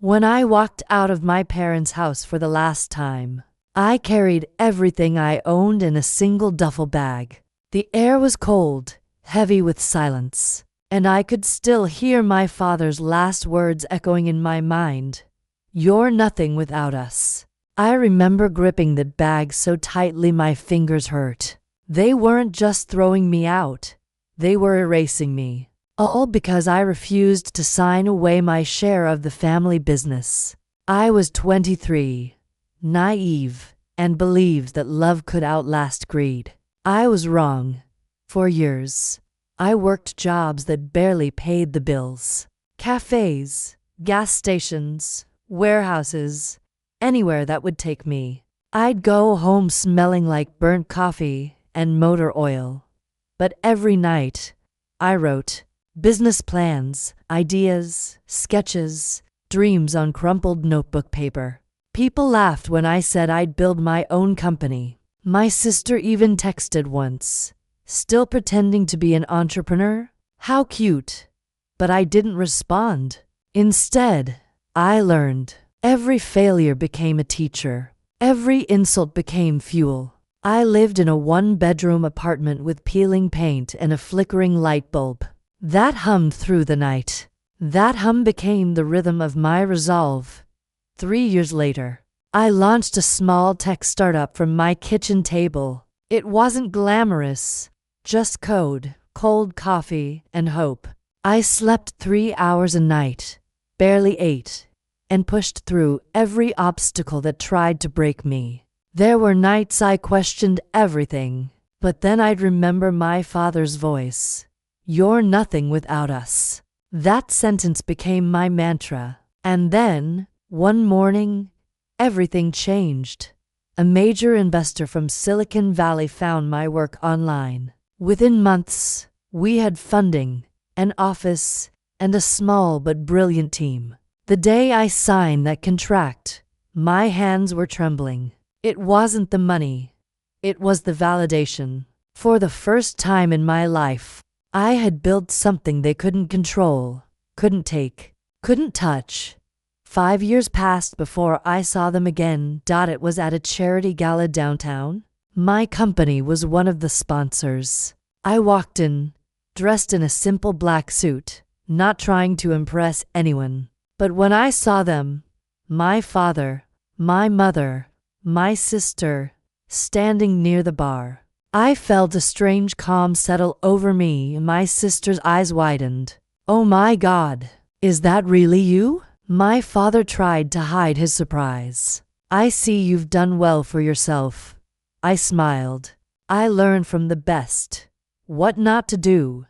When I walked out of my parents' house for the last time, I carried everything I owned in a single duffel bag. The air was cold, heavy with silence, and I could still hear my father's last words echoing in my mind. "You're nothing without us." I remember gripping the bag so tightly my fingers hurt. They weren't just throwing me out, they were erasing me. All because I refused to sign away my share of the family business. I was 23, naive, and believed that love could outlast greed. I was wrong. For years, I worked jobs that barely paid the bills. Cafes, gas stations, warehouses, anywhere that would take me. I'd go home smelling like burnt coffee and motor oil. But every night, I wrote business plans, ideas, sketches, dreams on crumpled notebook paper. People laughed when I said I'd build my own company. My sister even texted once, "Still pretending to be an entrepreneur? How cute." But I didn't respond. Instead, I learned. Every failure became a teacher. Every insult became fuel. I lived in a one-bedroom apartment with peeling paint and a flickering light bulb. That hummed through the night. That hum became the rhythm of my resolve. 3 years later, I launched a small tech startup from my kitchen table. It wasn't glamorous, just code, cold coffee, and hope. I slept 3 hours a night, barely ate, and pushed through every obstacle that tried to break me. There were nights I questioned everything, but then I'd remember my father's voice. "You're nothing without us." That sentence became my mantra. And then, one morning, everything changed. A major investor from Silicon Valley found my work online. Within months, we had funding, an office, and a small but brilliant team. The day I signed that contract, my hands were trembling. It wasn't the money. It was the validation. For the first time in my life, I had built something they couldn't control, couldn't take, couldn't touch. 5 years passed before I saw them again. It was at a charity gala downtown. My company was one of the sponsors. I walked in, dressed in a simple black suit, not trying to impress anyone. But when I saw them, my father, my mother, my sister, standing near the bar, I felt a strange calm settle over me. My sister's eyes widened. "Oh my God, is that really you?" My father tried to hide his surprise. "I see you've done well for yourself." I smiled. I learned from the best what not to do.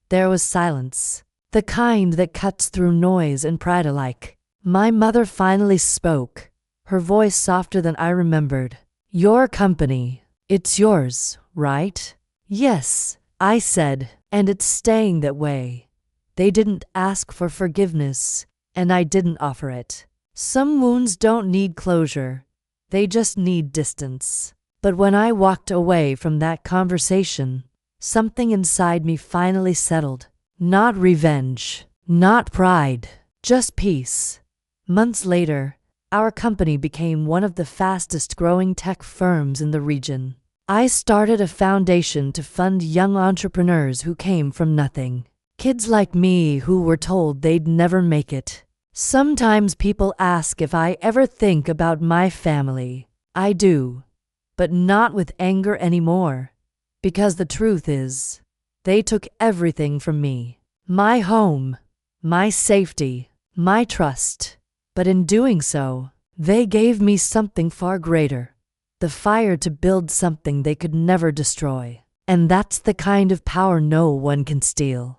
There was silence, the kind that cuts through noise and pride alike. My mother finally spoke, her voice softer than I remembered. "Your company, it's yours, right?" "Yes," I said, "and it's staying that way." They didn't ask for forgiveness, and I didn't offer it. Some wounds don't need closure, they just need distance. But when I walked away from that conversation, something inside me finally settled. Not revenge, not pride, just peace. Months later, our company became one of the fastest growing tech firms in the region. I started a foundation to fund young entrepreneurs who came from nothing. Kids like me who were told they'd never make it. Sometimes people ask if I ever think about my family. I do, but not with anger anymore. Because the truth is, they took everything from me. My home, my safety, my trust. But in doing so, they gave me something far greater. The fire to build something they could never destroy. And that's the kind of power no one can steal.